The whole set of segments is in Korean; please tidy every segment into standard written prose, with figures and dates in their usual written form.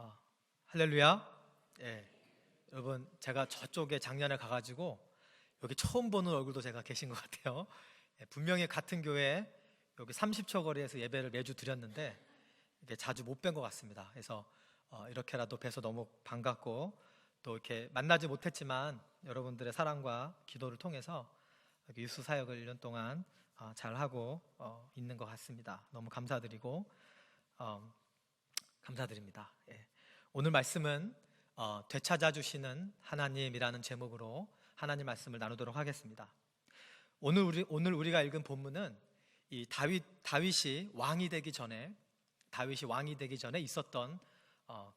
어, 할렐루야. 예, 여러분 제가 저쪽에 작년에 가가지고 여기 처음 보는 얼굴도 제가 계신 것 같아요. 예, 분명히 같은 교회 여기 30초 거리에서 예배를 매주 드렸는데 이게 자주 못 뵌 것 같습니다. 그래서 이렇게라도 뵈서 너무 반갑고 또 이렇게 만나지 못했지만 여러분들의 사랑과 기도를 통해서 여기 유수 사역을 1년 동안 잘 하고 있는 것 같습니다. 너무 감사드리고 감사드립니다. 예. 오늘 말씀은 되찾아 주시는 하나님이라는 제목으로 하나님 말씀을 나누도록 하겠습니다. 오늘 우리가 읽은 본문은 이 다윗이 왕이 되기 전에 있었던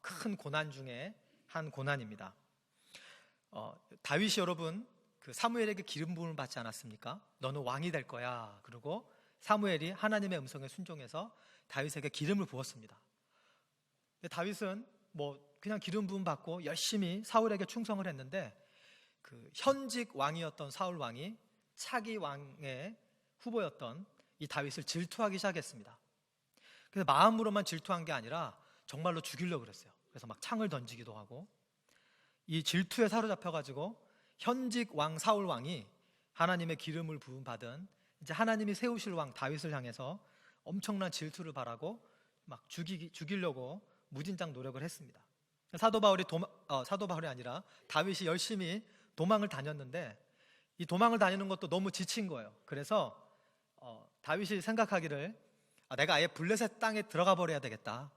큰 고난 중에 한 고난입니다. 다윗이 여러분 그 사무엘에게 기름 부음을 받지 않았습니까? 너는 왕이 될 거야. 그리고 사무엘이 하나님의 음성에 순종해서 다윗에게 기름을 부었습니다. 다윗은 그냥 기름 부음 받고 열심히 사울에게 충성을 했는데 그 현직 왕이었던 사울 왕이 차기 왕의 후보였던 이 다윗을 질투하기 시작했습니다. 그래서 마음으로만 질투한 게 아니라 정말로 죽이려고 그랬어요. 그래서 막 창을 던지기도 하고 이 질투에 사로잡혀가지고 현직 왕 사울 왕이 하나님의 기름을 부음 받은 이제 하나님이 세우실 왕 다윗을 향해서 엄청난 질투를 바라고 막 죽이려고 무진장 노력을 했습니다. 사도 바울이 아니라 다윗이 열심히 도망을 다녔는데 이 도망을 다니는 것도 너무 지친 거예요. 그래서 다윗이 생각하기를 내가 아예 블레셋 땅에 들어가 버려야 되겠다.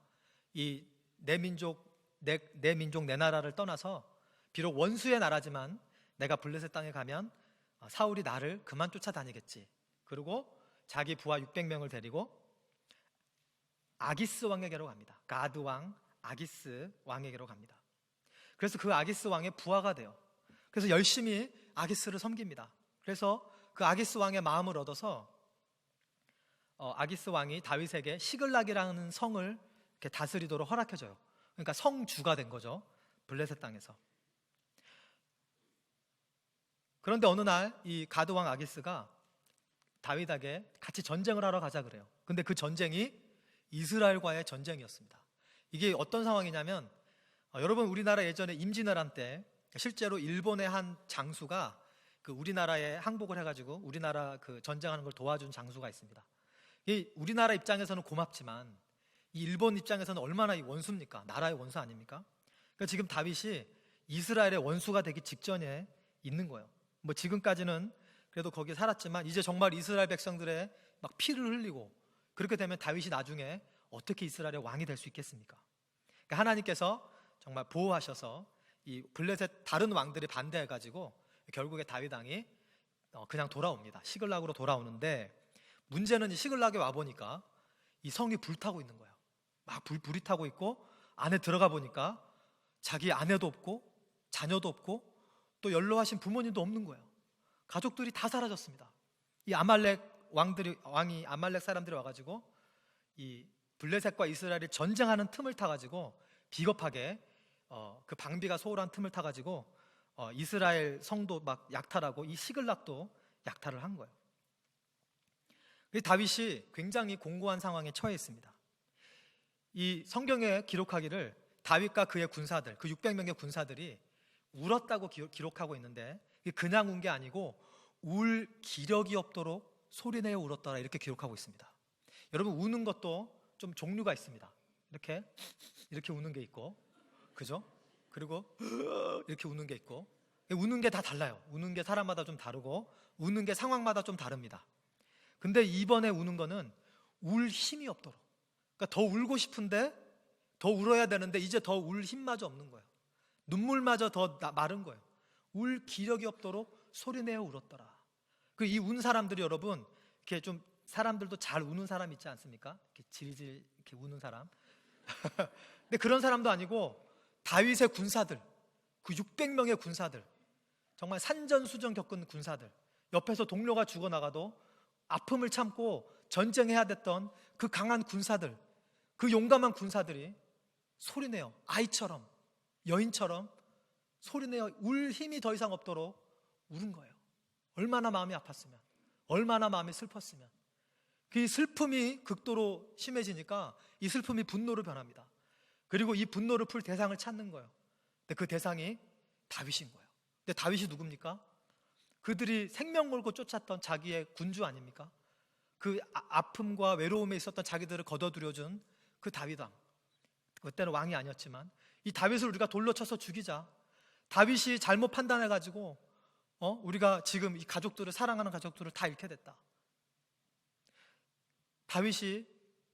이 내 민족 내 나라를 떠나서 비록 원수의 나라지만 내가 블레셋 땅에 가면 사울이 나를 그만 쫓아다니겠지. 그리고 자기 부하 600명을 데리고 아기스 왕에게로 갑니다. 가드 왕 아기스 왕에게로 갑니다. 그래서 그 아기스 왕의 부하가 돼요. 그래서 열심히 아기스를 섬깁니다. 그래서 그 아기스 왕의 마음을 얻어서 아기스 왕이 다윗에게 시글락이라는 성을 이렇게 다스리도록 허락해줘요. 그러니까 성주가 된 거죠. 블레셋 땅에서. 그런데 어느 날 이 가드 왕 아기스가 다윗에게 같이 전쟁을 하러 가자 그래요. 근데 그 전쟁이 이스라엘과의 전쟁이었습니다. 이게 어떤 상황이냐면 여러분 우리나라 예전에 임진왜란 때 실제로 일본의 한 장수가 그 우리나라에 항복을 해가지고 우리나라 그 전쟁하는 걸 도와준 장수가 있습니다. 이 우리나라 입장에서는 고맙지만 이 일본 입장에서는 얼마나 이 원수입니까? 나라의 원수 아닙니까? 그러니까 지금 다윗이 이스라엘의 원수가 되기 직전에 있는 거예요. 지금까지는 그래도 거기에 살았지만 이제 정말 이스라엘 백성들의 막 피를 흘리고 그렇게 되면 다윗이 나중에 어떻게 이스라엘의 왕이 될 수 있겠습니까? 그러니까 하나님께서 정말 보호하셔서 이 블레셋 다른 왕들이 반대해가지고 결국에 다윗 왕이 그냥 돌아옵니다. 시글락으로 돌아오는데 문제는 이 시글락에 와보니까 이 성이 불타고 있는 거예요. 막 불이 타고 있고 안에 들어가 보니까 자기 아내도 없고 자녀도 없고 또 연로하신 부모님도 없는 거예요. 가족들이 다 사라졌습니다. 이 아말렉 사람들이 와가지고 이 블레셋과 이스라엘이 전쟁하는 틈을 타가지고 비겁하게 그 방비가 소홀한 틈을 타가지고 이스라엘 성도 막 약탈하고 이 시글락도 약탈을 한 거예요. 다윗이 굉장히 공고한 상황에 처해 있습니다. 이 성경에 기록하기를 다윗과 그의 군사들, 그 600명의 군사들이 울었다고 기록하고 있는데 그냥 운 게 아니고 울 기력이 없도록 소리내어 울었더라 이렇게 기록하고 있습니다. 여러분 우는 것도 좀 종류가 있습니다. 이렇게 우는 게 있고, 그죠? 그리고 이렇게 우는 게 있고, 우는 게 다 달라요. 우는 게 사람마다 좀 다르고, 우는 게 상황마다 좀 다릅니다. 근데 이번에 우는 거는 울 힘이 없도록. 그러니까 더 울고 싶은데 더 울어야 되는데 이제 더 울 힘마저 없는 거예요. 눈물마저 더 마른 거예요. 울 기력이 없도록 소리내어 울었더라. 이 운 사람들이 여러분 이렇게 좀 사람들도 잘 우는 사람 있지 않습니까? 이렇게 질질 이렇게 우는 사람. 근데 그런 사람도 아니고 다윗의 군사들, 그 600명의 군사들, 정말 산전수전 겪은 군사들, 옆에서 동료가 죽어나가도 아픔을 참고 전쟁해야 됐던 그 강한 군사들, 그 용감한 군사들이 소리내어 아이처럼 여인처럼 소리내어 울 힘이 더 이상 없도록 우는 거예요. 얼마나 마음이 아팠으면, 얼마나 마음이 슬펐으면. 그 슬픔이 극도로 심해지니까 이 슬픔이 분노로 변합니다. 그리고 이 분노를 풀 대상을 찾는 거예요. 근데 그 대상이 다윗인 거예요. 근데 다윗이 누굽니까? 그들이 생명 걸고 쫓았던 자기의 군주 아닙니까? 그 아픔과 외로움에 있었던 자기들을 걷어들여준 그 다윗 왕. 그때는 왕이 아니었지만 이 다윗을 우리가 돌로 쳐서 죽이자. 다윗이 잘못 판단해가지고 우리가 지금 이 가족들을, 사랑하는 가족들을 다 잃게 됐다. 다윗이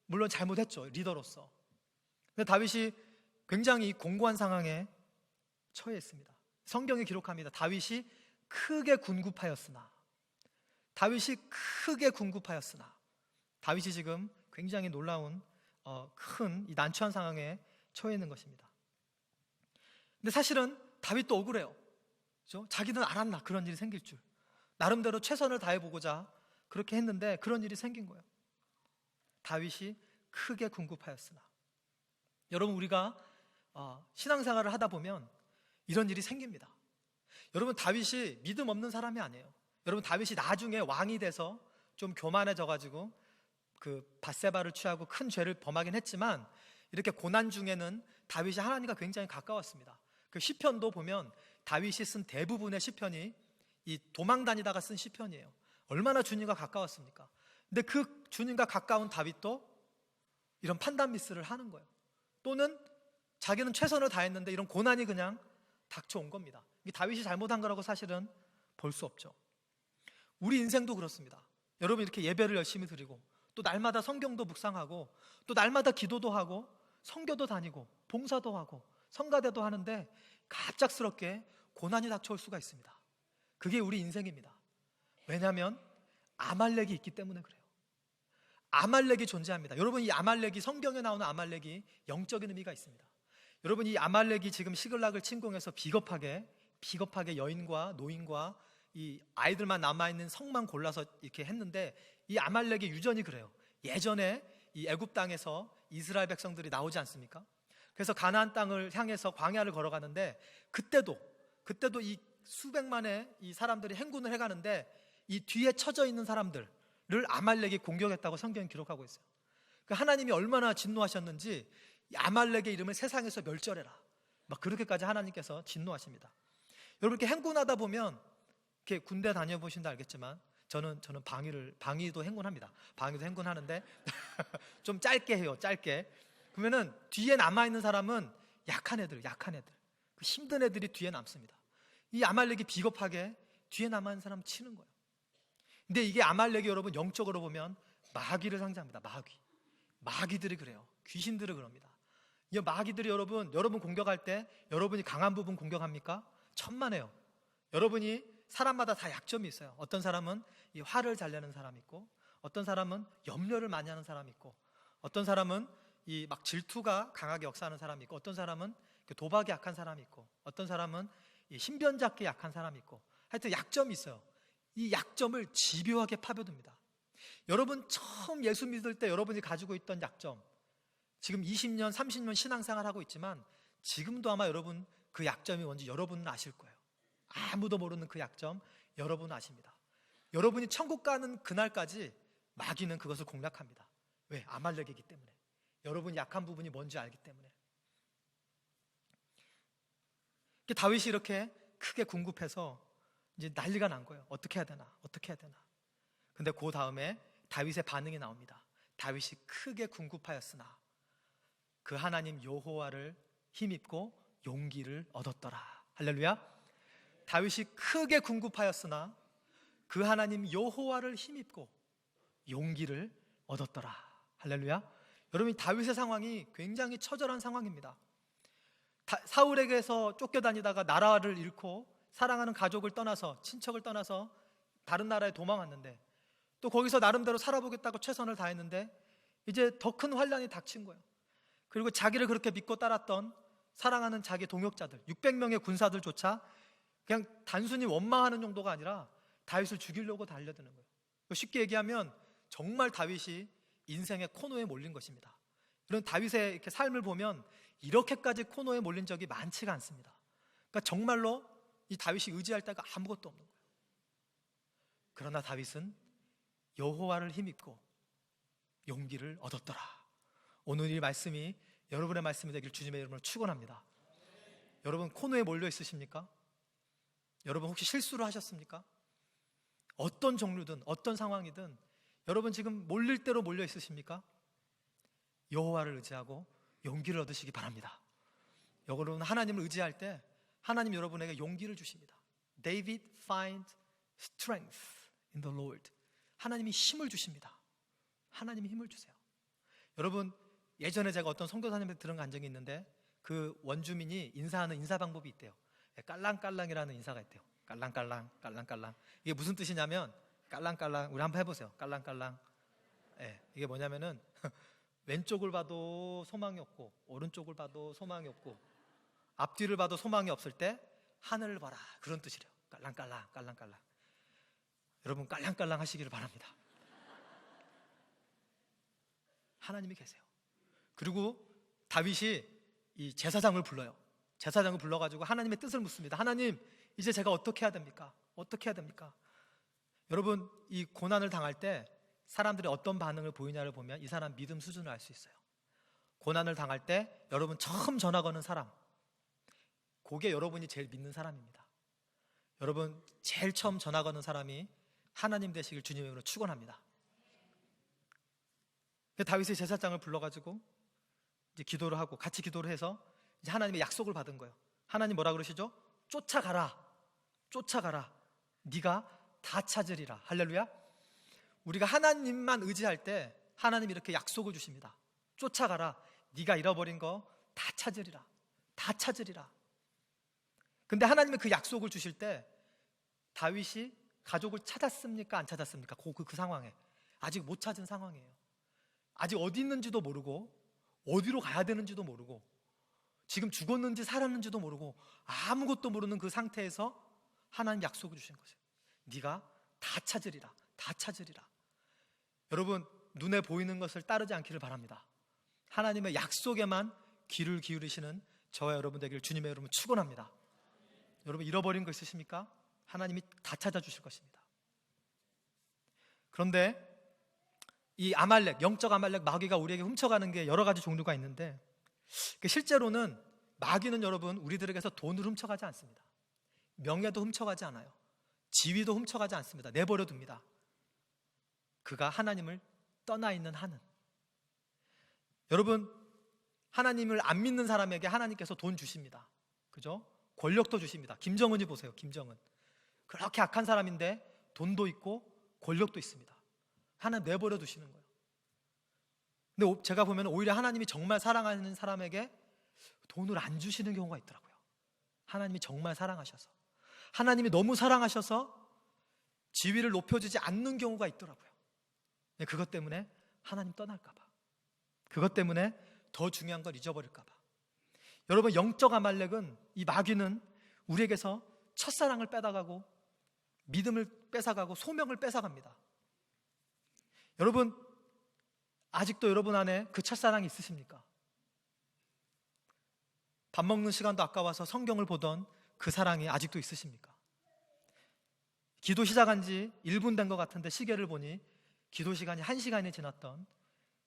물론 잘못했죠, 리더로서. 근데 다윗이 굉장히 공고한 상황에 처해 있습니다. 성경이 기록합니다. 다윗이 크게 군급하였으나, 다윗이 지금 굉장히 놀라운 큰 이 난처한 상황에 처해 있는 것입니다. 근데 사실은 다윗도 억울해요. 그렇죠? 자기는 알았나 그런 일이 생길 줄. 나름대로 최선을 다해보고자 그렇게 했는데 그런 일이 생긴 거예요. 다윗이 크게 궁급하였으나. 여러분, 우리가 신앙생활을 하다 보면 이런 일이 생깁니다. 여러분, 다윗이 믿음 없는 사람이 아니에요. 여러분, 다윗이 나중에 왕이 돼서 좀 교만해져가지고 그 밧세바를 취하고 큰 죄를 범하긴 했지만, 이렇게 고난 중에는 다윗이 하나님과 굉장히 가까웠습니다. 그 시편도 보면 다윗이 쓴 대부분의 시편이 이 도망 다니다가 쓴 시편이에요. 얼마나 주님과 가까웠습니까? 근데 그 주님과 가까운 다윗도 이런 판단 미스를 하는 거예요. 또는 자기는 최선을 다했는데 이런 고난이 그냥 닥쳐온 겁니다. 이게 다윗이 잘못한 거라고 사실은 볼 수 없죠. 우리 인생도 그렇습니다. 여러분, 이렇게 예배를 열심히 드리고 또 날마다 성경도 묵상하고 또 날마다 기도도 하고 선교도 다니고 봉사도 하고 성가대도 하는데 갑작스럽게 고난이 닥쳐올 수가 있습니다. 그게 우리 인생입니다. 왜냐하면 아말렉이 있기 때문에 그래요. 아말렉이 존재합니다. 여러분, 이 아말렉이, 성경에 나오는 아말렉이 영적인 의미가 있습니다. 여러분, 이 아말렉이 지금 시글락을 침공해서 비겁하게 여인과 노인과 이 아이들만 남아있는 성만 골라서 이렇게 했는데, 이 아말렉이 유전이 그래요. 예전에 이 애굽 땅에서 이스라엘 백성들이 나오지 않습니까? 그래서 가나안 땅을 향해서 광야를 걸어가는데 그때도 이 수백만의 이 사람들이 행군을 해가는데 이 뒤에 처져 있는 사람들을 아말렉이 공격했다고 성경이 기록하고 있어요. 그 하나님이 얼마나 진노하셨는지 이 아말렉의 이름을 세상에서 멸절해라, 막 그렇게까지 하나님께서 진노하십니다. 여러분, 이렇게 행군하다 보면, 이렇게 군대 다녀보신다 알겠지만 저는 방위도 행군합니다. 방위도 행군하는데 좀 짧게 해요. 짧게. 그러면은 뒤에 남아있는 사람은 약한 애들, 그 힘든 애들이 뒤에 남습니다. 이 아말렉이 비겁하게 뒤에 남아있는 사람 치는 거예요. 근데 이게 아말렉이 여러분 영적으로 보면 마귀를 상징합니다. 마귀들이 그래요. 귀신들이 그럽니다. 이 마귀들이 여러분 공격할 때 여러분이 강한 부분 공격합니까? 천만에요. 여러분이 사람마다 다 약점이 있어요. 어떤 사람은 이 화를 잘 내는 사람이 있고, 어떤 사람은 염려를 많이 하는 사람이 있고, 어떤 사람은 이 막 질투가 강하게 역사하는 사람이 있고, 어떤 사람은 도박이 약한 사람이 있고, 어떤 사람은 이 신변 잡기 약한 사람이 있고, 하여튼 약점이 있어요. 이 약점을 집요하게 파고듭니다. 여러분, 처음 예수 믿을 때 여러분이 가지고 있던 약점, 지금 20년, 30년 신앙생활 하고 있지만 지금도 아마 여러분 그 약점이 뭔지 여러분은 아실 거예요. 아무도 모르는 그 약점 여러분은 아십니다. 여러분이 천국 가는 그날까지 마귀는 그것을 공략합니다. 왜? 아말렉이기 때문에. 여러분이 약한 부분이 뭔지 알기 때문에. 다윗이 이렇게 크게 궁급해서 이제 난리가 난 거예요. 어떻게 해야 되나? 근데 그 다음에 다윗의 반응이 나옵니다. 다윗이 크게 궁급하였으나 그 하나님 여호와를 힘입고 용기를 얻었더라. 할렐루야. 다윗이 크게 궁급하였으나 그 하나님 여호와를 힘입고 용기를 얻었더라. 할렐루야. 여러분, 다윗의 상황이 굉장히 처절한 상황입니다. 사울에게서 쫓겨다니다가 나라를 잃고 사랑하는 가족을 떠나서, 친척을 떠나서 다른 나라에 도망왔는데, 또 거기서 나름대로 살아보겠다고 최선을 다했는데 이제 더 큰 환란이 닥친 거예요. 그리고 자기를 그렇게 믿고 따랐던 사랑하는 자기 동역자들 600명의 군사들조차 그냥 단순히 원망하는 정도가 아니라 다윗을 죽이려고 달려드는 거예요. 쉽게 얘기하면 정말 다윗이 인생의 코너에 몰린 것입니다. 이런 다윗의 이렇게 삶을 보면 이렇게까지 코너에 몰린 적이 많지가 않습니다. 그러니까 정말로 이 다윗이 의지할 데가 아무것도 없는 거예요. 그러나 다윗은 여호와를 힘입고 용기를 얻었더라. 오늘 이 말씀이 여러분의 말씀이 되길 주님의 이름으로 축원합니다. 여러분 코너에 몰려 있으십니까? 여러분 혹시 실수를 하셨습니까? 어떤 종류든 어떤 상황이든 여러분 지금 몰릴 대로 몰려 있으십니까? 여호와를 의지하고 용기를 얻으시기 바랍니다. 여러분 하나님을 의지할 때 하나님 여러분에게 용기를 주십니다. David find strength in the Lord. 하나님이 힘을 주십니다. 하나님이 힘을 주세요. 여러분 예전에 제가 어떤 선교사님한테 들은 간증이 있는데 그 원주민이 인사하는 인사 방법이 있대요. 깔랑깔랑이라는 인사가 있대요. 깔랑깔랑 깔랑깔랑. 이게 무슨 뜻이냐면 깔랑깔랑, 우리 한번 해보세요. 깔랑깔랑. 이게 뭐냐면은 왼쪽을 봐도 소망이 없고 오른쪽을 봐도 소망이 없고 앞뒤를 봐도 소망이 없을 때 하늘을 봐라, 그런 뜻이래요. 깔랑깔랑 깔랑깔랑. 여러분 깔랑깔랑 하시기를 바랍니다. 하나님이 계세요. 그리고 다윗이 이 제사장을 불러요. 제사장을 불러가지고 하나님의 뜻을 묻습니다. 하나님, 이제 제가 어떻게 해야 됩니까? 어떻게 해야 됩니까? 여러분 이 고난을 당할 때 사람들이 어떤 반응을 보이냐를 보면 이 사람 믿음 수준을 알 수 있어요. 고난을 당할 때 여러분 처음 전화 거는 사람, 그게 여러분이 제일 믿는 사람입니다. 여러분 제일 처음 전화 거는 사람이 하나님 되시길 주님의 이름으로 축원합니다. 다윗의 제사장을 불러가지고 이제 기도를 하고 같이 기도를 해서 이제 하나님의 약속을 받은 거예요. 하나님 뭐라 그러시죠? 쫓아가라, 쫓아가라. 네가 다 찾으리라. 할렐루야. 우리가 하나님만 의지할 때 하나님이 이렇게 약속을 주십니다. 쫓아가라. 네가 잃어버린 거 다 찾으리라. 다 찾으리라. 근데 하나님은 그 약속을 주실 때 다윗이 가족을 찾았습니까? 안 찾았습니까? 그 상황에 아직 못 찾은 상황이에요. 아직 어디 있는지도 모르고 어디로 가야 되는지도 모르고 지금 죽었는지 살았는지도 모르고 아무것도 모르는 그 상태에서 하나님 약속을 주신 거죠. 네가 다 찾으리라. 다 찾으리라. 여러분 눈에 보이는 것을 따르지 않기를 바랍니다. 하나님의 약속에만 귀를 기울이시는 저와 여러분 되길 주님의 이름으로 축원합니다. 여러분 잃어버린 거 있으십니까? 하나님이 다 찾아주실 것입니다. 그런데 이 아말렉, 영적 아말렉 마귀가 우리에게 훔쳐가는 게 여러 가지 종류가 있는데 실제로는 마귀는 여러분 우리들에게서 돈을 훔쳐가지 않습니다. 명예도 훔쳐가지 않아요. 지위도 훔쳐가지 않습니다. 내버려 둡니다. 그가 하나님을 떠나 있는 한은. 여러분 하나님을 안 믿는 사람에게 하나님께서 돈 주십니다. 그죠? 권력도 주십니다. 김정은이 보세요. 김정은 그렇게 악한 사람인데 돈도 있고 권력도 있습니다. 하나님 내버려 두시는 거예요. 근데 제가 보면 오히려 하나님이 정말 사랑하는 사람에게 돈을 안 주시는 경우가 있더라고요. 하나님이 정말 사랑하셔서, 하나님이 너무 사랑하셔서 지위를 높여주지 않는 경우가 있더라고요. 그것 때문에 하나님 떠날까 봐, 그것 때문에 더 중요한 걸 잊어버릴까 봐. 여러분 영적 아말렉은, 이 마귀는 우리에게서 첫사랑을 뺏어가고 믿음을 뺏어가고 소명을 뺏어갑니다. 여러분 아직도 여러분 안에 그 첫사랑이 있으십니까? 밥 먹는 시간도 아까워서 성경을 보던 그 사랑이 아직도 있으십니까? 기도 시작한 지 1분 된 것 같은데 시계를 보니 기도 시간이 1시간이 지났던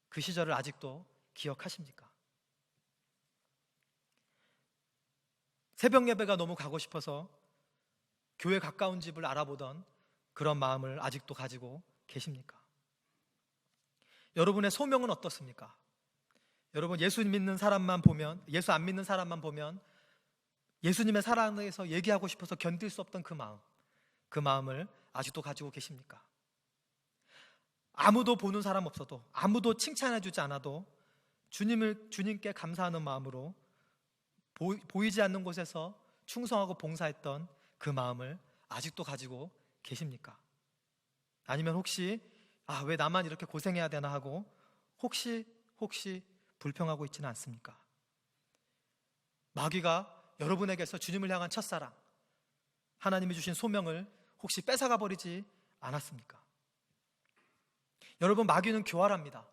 그 시절을 아직도 기억하십니까? 새벽 예배가 너무 가고 싶어서 교회 가까운 집을 알아보던 그런 마음을 아직도 가지고 계십니까? 여러분의 소명은 어떻습니까? 여러분 예수 믿는 사람만 보면, 예수 안 믿는 사람만 보면 예수님의 사랑에서 얘기하고 싶어서 견딜 수 없던 그 마음을 아직도 가지고 계십니까? 아무도 보는 사람 없어도, 아무도 칭찬해 주지 않아도 주님께 감사하는 마음으로 보이지 않는 곳에서 충성하고 봉사했던 그 마음을 아직도 가지고 계십니까? 아니면 혹시 왜 나만 이렇게 고생해야 되나 하고 혹시 불평하고 있지는 않습니까? 마귀가 여러분에게서 주님을 향한 첫사랑, 하나님이 주신 소명을 혹시 뺏어가 버리지 않았습니까? 여러분 마귀는 교활합니다.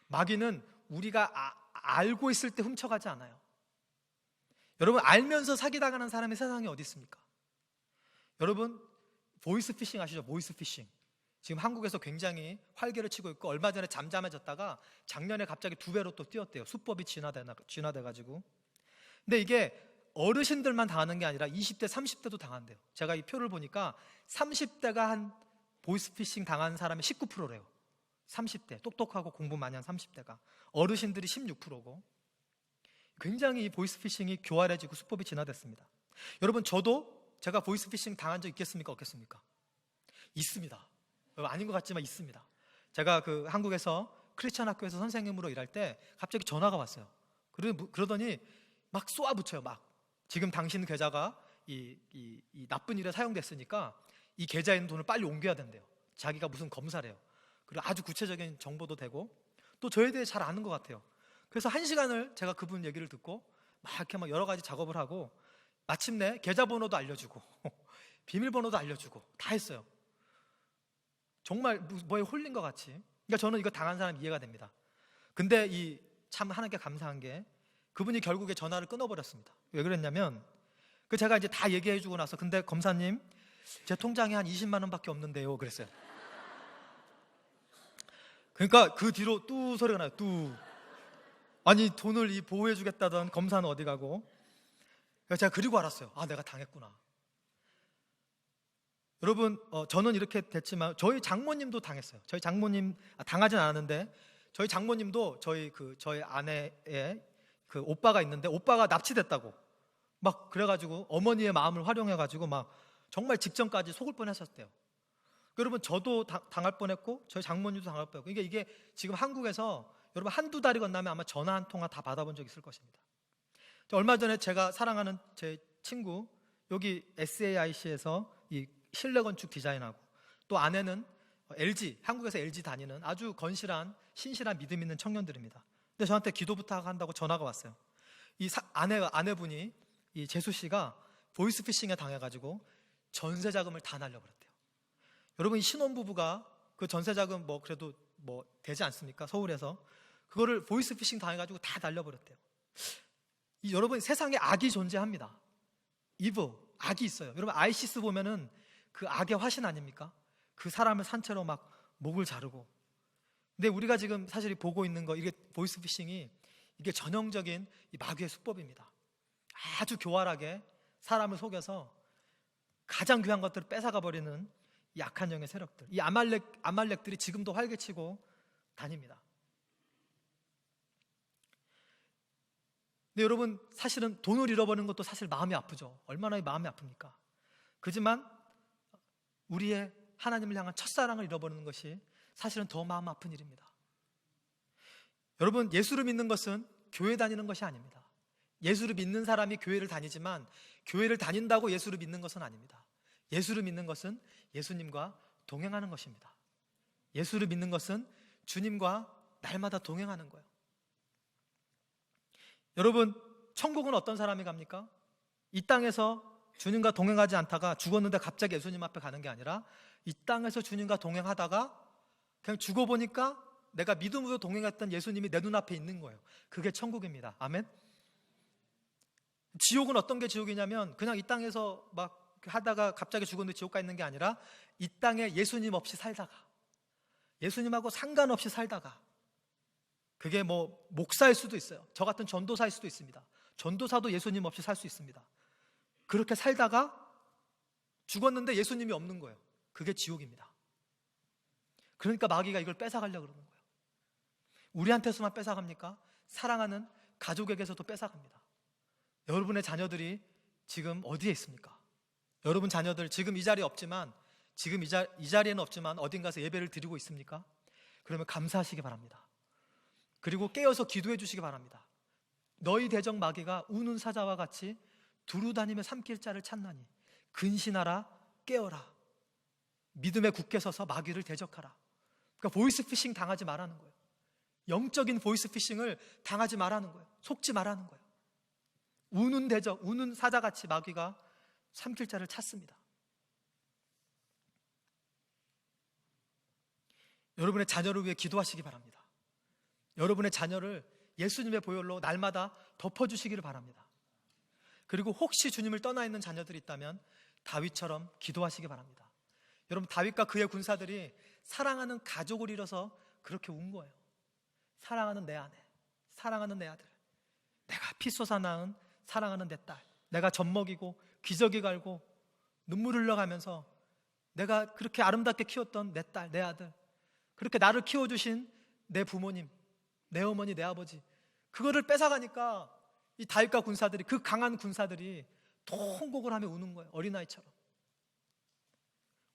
마귀는 우리가 알고 있을 때 훔쳐가지 않아요. 여러분 알면서 사기당하는 사람이 세상에 어디 있습니까? 여러분 보이스피싱 아시죠? 보이스피싱. 지금 한국에서 굉장히 활개를 치고 있고, 얼마 전에 잠잠해졌다가 작년에 갑자기 2배로 또 뛰었대요. 수법이 진화돼가지고. 근데 이게 어르신들만 당하는 게 아니라 20대, 30대도 당한대요. 제가 이 표를 보니까 30대가 한 보이스피싱 당한 사람이 19%래요. 30대, 똑똑하고 공부 많이 한 30대가. 어르신들이 16%고. 굉장히 이 보이스피싱이 교활해지고 수법이 진화됐습니다. 여러분, 저도 제가 보이스피싱 당한 적 있겠습니까? 없겠습니까? 있습니다. 아닌 것 같지만 있습니다. 제가 그 한국에서 크리스천 학교에서 선생님으로 일할 때 갑자기 전화가 왔어요. 그러더니 막 쏘아붙여요. 막 지금 당신 계좌가 이 나쁜 일에 사용됐으니까 이 계좌에 있는 돈을 빨리 옮겨야 된대요. 자기가 무슨 검사래요. 그리고 아주 구체적인 정보도 되고, 또 저에 대해 잘 아는 것 같아요. 그래서 1시간을 제가 그분 얘기를 듣고 막 이렇게 막 여러 가지 작업을 하고, 마침내 계좌번호도 알려주고 비밀번호도 알려주고 다 했어요. 정말 뭐에 홀린 것 같이. 그러니까 저는 이거 당한 사람 이해가 됩니다. 근데 이 참 하나님께 감사한 게, 그분이 결국에 전화를 끊어버렸습니다. 왜 그랬냐면, 제가 이제 다 얘기해주고 나서, 근데 검사님 제 통장에 한 20만 원밖에 없는데요, 그랬어요. 그러니까 그 뒤로 뚜 소리가 나요. 뚜. 아니, 돈을 이 보호해주겠다던 검사는 어디 가고. 제가 그리고 알았어요. 아, 내가 당했구나. 여러분, 저는 이렇게 됐지만 저희 장모님도 당했어요. 저희 장모님 당하진 않았는데, 저희 장모님도 저희 아내의 그 오빠가 있는데, 오빠가 납치됐다고 막 그래가지고 어머니의 마음을 활용해가지고 막 정말 직전까지 속을 뻔했었대요. 여러분, 저도 당할 뻔했고 저희 장모님도 당할 뻔했고. 이게 지금 한국에서 여러분 한두 달이 건너면 아마 전화 한 통화 다 받아본 적 있을 것입니다. 얼마 전에 제가 사랑하는 제 친구, 여기 SAIC에서 이 실내 건축 디자인하고, 또 아내는 LG, 한국에서 LG 다니는 아주 건실한 신실한 믿음 있는 청년들입니다. 근데 저한테 기도 부탁한다고 전화가 왔어요. 이 아내분이, 이 재수 씨가 보이스피싱에 당해가지고 전세 자금을 다 날려버렸대요. 여러분, 이 신혼부부가 그 전세 자금 그래도 되지 않습니까? 서울에서 그거를 보이스피싱 당해가지고 다 날려버렸대요. 여러분, 세상에 악이 존재합니다. 악이 있어요. 여러분, 아이시스 보면은 그 악의 화신 아닙니까? 그 사람을 산채로 막 목을 자르고. 근데 우리가 지금 사실 보고 있는 거, 이게 보이스피싱이 이게 전형적인 이 마귀의 수법입니다. 아주 교활하게 사람을 속여서 가장 귀한 것들을 뺏어가 버리는 이 악한 영의 세력들, 이 아말렉들이 지금도 활개치고 다닙니다. 근데 여러분, 사실은 돈을 잃어버리는 것도 사실 마음이 아프죠. 얼마나 마음이 아픕니까? 그지만 우리의 하나님을 향한 첫사랑을 잃어버리는 것이 사실은 더 마음 아픈 일입니다. 여러분, 예수를 믿는 것은 교회 다니는 것이 아닙니다. 예수를 믿는 사람이 교회를 다니지만 교회를 다닌다고 예수를 믿는 것은 아닙니다. 예수를 믿는 것은 예수님과 동행하는 것입니다. 예수를 믿는 것은 주님과 날마다 동행하는 거예요. 여러분, 천국은 어떤 사람이 갑니까? 이 땅에서 주님과 동행하지 않다가 죽었는데 갑자기 예수님 앞에 가는 게 아니라, 이 땅에서 주님과 동행하다가 그냥 죽어보니까 내가 믿음으로 동행했던 예수님이 내 눈앞에 있는 거예요. 그게 천국입니다. 아멘. 지옥은 어떤 게 지옥이냐면, 그냥 이 땅에서 막 하다가 갑자기 죽었는데 지옥 가 있는 게 아니라, 이 땅에 예수님 없이 살다가, 예수님하고 상관없이 살다가, 그게 목사일 수도 있어요. 저 같은 전도사일 수도 있습니다. 전도사도 예수님 없이 살 수 있습니다. 그렇게 살다가 죽었는데 예수님이 없는 거예요. 그게 지옥입니다. 그러니까 마귀가 이걸 뺏어가려고 그러는 거예요. 우리한테서만 뺏어갑니까? 사랑하는 가족에게서도 뺏어갑니다. 여러분의 자녀들이 지금 어디에 있습니까? 여러분 자녀들 지금 이 자리에 없지만, 지금 이 자리에는 없지만 어딘가서 예배를 드리고 있습니까? 그러면 감사하시기 바랍니다. 그리고 깨어서 기도해 주시기 바랍니다. 너희 대적 마귀가 우는 사자와 같이 두루다니며 삼킬 자를 찾나니 근신하라, 깨어라. 믿음에 굳게 서서 마귀를 대적하라. 그러니까 보이스피싱 당하지 말라는 거예요. 영적인 보이스피싱을 당하지 말라는 거예요. 속지 말라는 거예요. 우는 대적, 우는 사자같이 마귀가 삼킬 자를 찾습니다. 여러분의 자녀를 위해 기도하시기 바랍니다. 여러분의 자녀를 예수님의 보혈로 날마다 덮어주시기를 바랍니다. 그리고 혹시 주님을 떠나 있는 자녀들이 있다면 다윗처럼 기도하시기 바랍니다. 여러분, 다윗과 그의 군사들이 사랑하는 가족을 잃어서 그렇게 운 거예요. 사랑하는 내 아내, 사랑하는 내 아들, 내가 피 쏟아 낳은 사랑하는 내 딸, 내가 젖먹이고 기저귀 갈고 눈물 흘려가면서 내가 그렇게 아름답게 키웠던 내 딸, 내 아들, 그렇게 나를 키워주신 내 부모님, 내 어머니, 내 아버지, 그거를 뺏어가니까 이 다윗과 군사들이, 그 강한 군사들이 통곡을 하며 우는 거예요. 어린아이처럼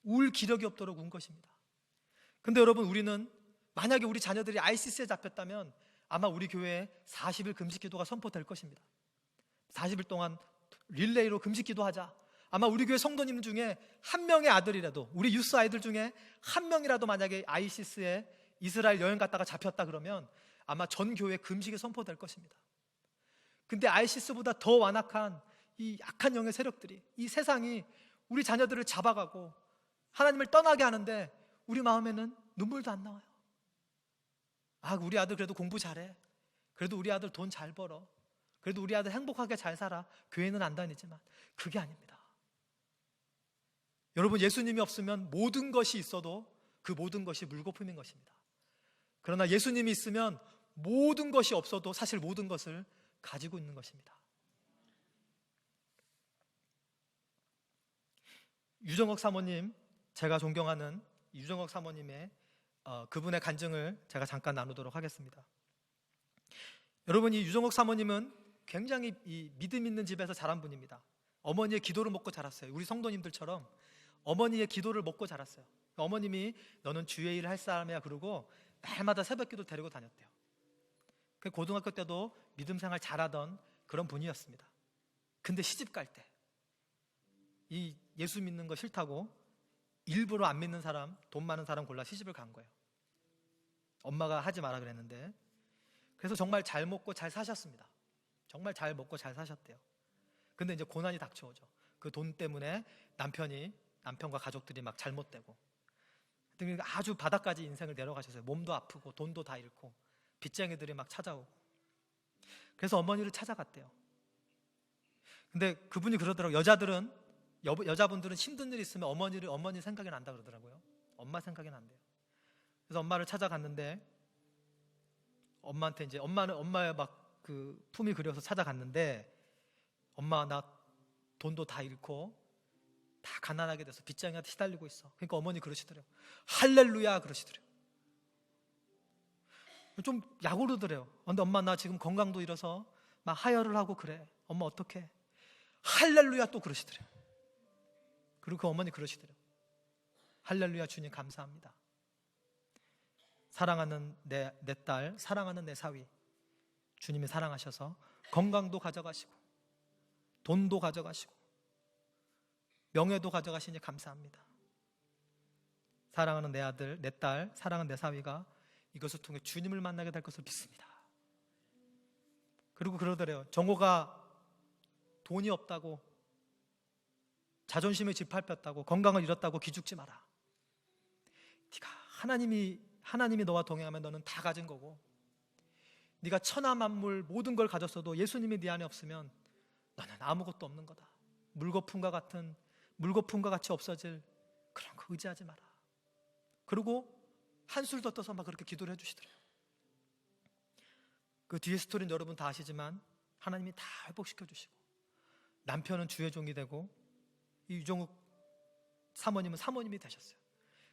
울 기력이 없도록 운 것입니다. 근데 여러분, 우리는 만약에 우리 자녀들이 ISIS에 잡혔다면 아마 우리 교회에 40일 금식 기도가 선포될 것입니다. 40일 동안 릴레이로 금식 기도하자. 아마 우리 교회 성도님 중에 한 명의 아들이라도, 우리 유스 아이들 중에 한 명이라도 만약에 ISIS에 이스라엘 여행 갔다가 잡혔다 그러면 아마 전 교회 금식이 선포될 것입니다. 근데 ISIS보다 더 완악한 이 약한 영의 세력들이, 이 세상이 우리 자녀들을 잡아가고 하나님을 떠나게 하는데 우리 마음에는 눈물도 안 나와요. 아, 우리 아들 그래도 공부 잘해, 그래도 우리 아들 돈 잘 벌어, 그래도 우리 아들 행복하게 잘 살아, 교회는 안 다니지만, 그게 아닙니다. 여러분, 예수님이 없으면 모든 것이 있어도 그 모든 것이 물거품인 것입니다. 그러나 예수님이 있으면 모든 것이 없어도 사실 모든 것을 가지고 있는 것입니다. 유정옥 사모님, 제가 존경하는 유정옥 사모님의 그분의 간증을 제가 잠깐 나누도록 하겠습니다. 여러분, 이 유정옥 사모님은 굉장히 이 믿음 있는 집에서 자란 분입니다. 어머니의 기도를 먹고 자랐어요. 우리 성도님들처럼 어머니의 기도를 먹고 자랐어요. 어머님이 너는 주의 일을 할 사람이야 그러고 날마다 새벽기도 데리고 다녔대요. 고등학교 때도 믿음 생활 잘하던 그런 분이었습니다. 근데 시집 갈 때 이 예수 믿는 거 싫다고 일부러 안 믿는 사람, 돈 많은 사람 골라 시집을 간 거예요. 엄마가 하지 마라 그랬는데. 그래서 정말 잘 먹고 잘 사셨습니다. 정말 잘 먹고 잘 사셨대요. 근데 이제 고난이 닥쳐오죠. 그 돈 때문에 남편과 가족들이 막 잘못되고, 아주 바닥까지 인생을 내려가셨어요. 몸도 아프고 돈도 다 잃고 빚쟁이들이 막 찾아오고. 그래서 어머니를 찾아갔대요. 근데 그분이 그러더라고요. 여자분들은 힘든 일 있으면 어머니 생각이 난다 그러더라고요. 엄마 생각이 난대요. 그래서 엄마를 찾아갔는데, 엄마한테 이제 엄마의 막 그 품이 그려서 찾아갔는데, 엄마 나 돈도 다 잃고 다 가난하게 돼서 빚쟁이한테 시달리고 있어. 그러니까 어머니 그러시더래요. 할렐루야 그러시더래요. 좀 약오르더래요. 근데 엄마 나 지금 건강도 잃어서 막 하혈을 하고 그래. 엄마 어떡해? 할렐루야 또 그러시더래요. 그리고 그 어머니 그러시더래요. 할렐루야 주님 감사합니다. 사랑하는 내 딸, 사랑하는 내 사위, 주님이 사랑하셔서 건강도 가져가시고 돈도 가져가시고 명예도 가져가시니 감사합니다. 사랑하는 내 아들, 내 딸, 사랑하는 내 사위가 이것을 통해 주님을 만나게 될 것을 믿습니다. 그리고 그러더래요. 정호가 돈이 없다고, 자존심에 짓밟혔다고, 건강을 잃었다고 기죽지 마라. 네가 하나님이 너와 동행하면 너는 다 가진 거고, 네가 천하 만물 모든 걸 가졌어도 예수님이 네 안에 없으면 너는 아무것도 없는 거다. 물거품과 같이 없어질 그런 거 의지하지 마라. 그리고 한술 더 떠서 막 그렇게 기도를 해주시더래요. 그 뒤에 스토리는 여러분 다 아시지만 하나님이 다 회복시켜 주시고, 남편은 주의 종이 되고, 이 유정욱 사모님은 사모님이 되셨어요.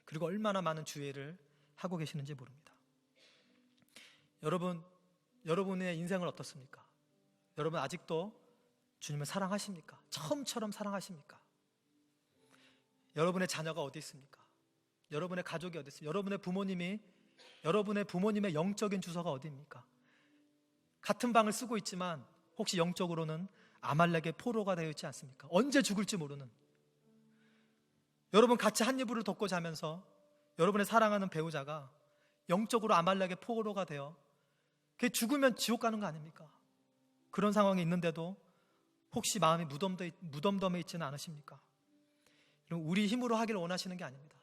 그리고 얼마나 많은 주의 일을 하고 계시는지 모릅니다. 여러분의 인생은 어떻습니까? 여러분 아직도 주님을 사랑하십니까? 처음처럼 사랑하십니까? 여러분의 자녀가 어디 있습니까? 여러분의 가족이 어디 있습니까? 여러분의 부모님의 영적인 주소가 어디입니까? 같은 방을 쓰고 있지만 혹시 영적으로는 아말렉의 포로가 되어 있지 않습니까? 언제 죽을지 모르는. 여러분 같이 한 이불을 덮고 자면서 여러분의 사랑하는 배우자가 영적으로 아말렉의 포로가 되어 그게 죽으면 지옥 가는 거 아닙니까? 그런 상황이 있는데도 혹시 마음이 무덤덤해 있지는 않으십니까? 우리 힘으로 하기를 원하시는 게 아닙니다.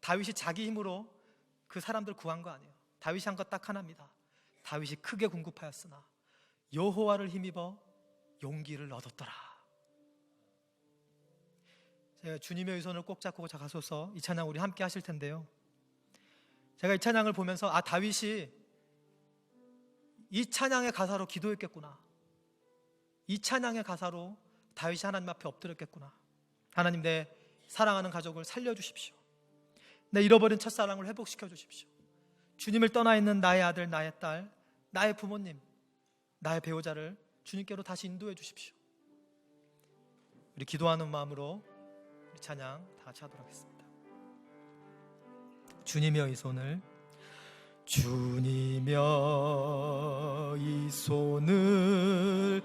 다윗이 자기 힘으로 그 사람들 구한 거 아니에요. 다윗이 한 것 딱 하나입니다. 다윗이 크게 궁급하였으나 여호와를 힘입어 용기를 얻었더라. 제가 주님의 손을 꼭 잡고 가소서, 이 찬양 우리 함께 하실 텐데요. 제가 이 찬양을 보면서 다윗이 이 찬양의 가사로 기도했겠구나, 이 찬양의 가사로 다윗이 하나님 앞에 엎드렸겠구나. 하나님, 내 사랑하는 가족을 살려주십시오. 내 잃어버린 첫사랑을 회복시켜 주십시오. 주님을 떠나 있는 나의 아들, 나의 딸, 나의 부모님, 나의 배우자를 주님께로 다시 인도해 주십시오. 우리 기도하는 마음으로 우리 찬양 다 같이 하도록 하겠습니다. 주님이여 이 손을, 주님이여 이 손을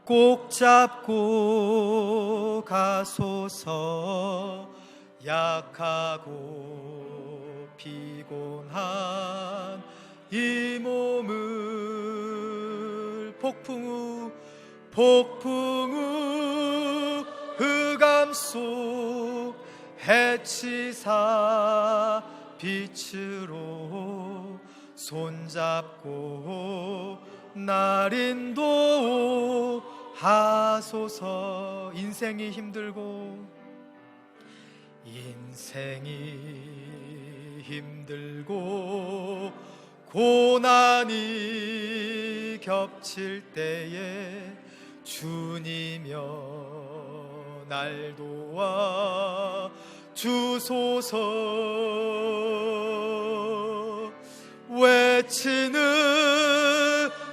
꼭 잡고 가소서. 약하고 피곤한 이 몸을 폭풍 후 흑암 속 해치사 빛으로 손잡고 날 인도하소서. 인생이 힘들고 고난이 겹칠 때에 주님여 날 도와 주소서. 외치는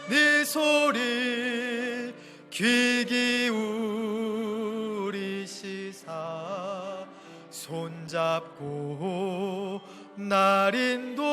네 소리 귀 기울이시사 손잡고 날 인도하소서.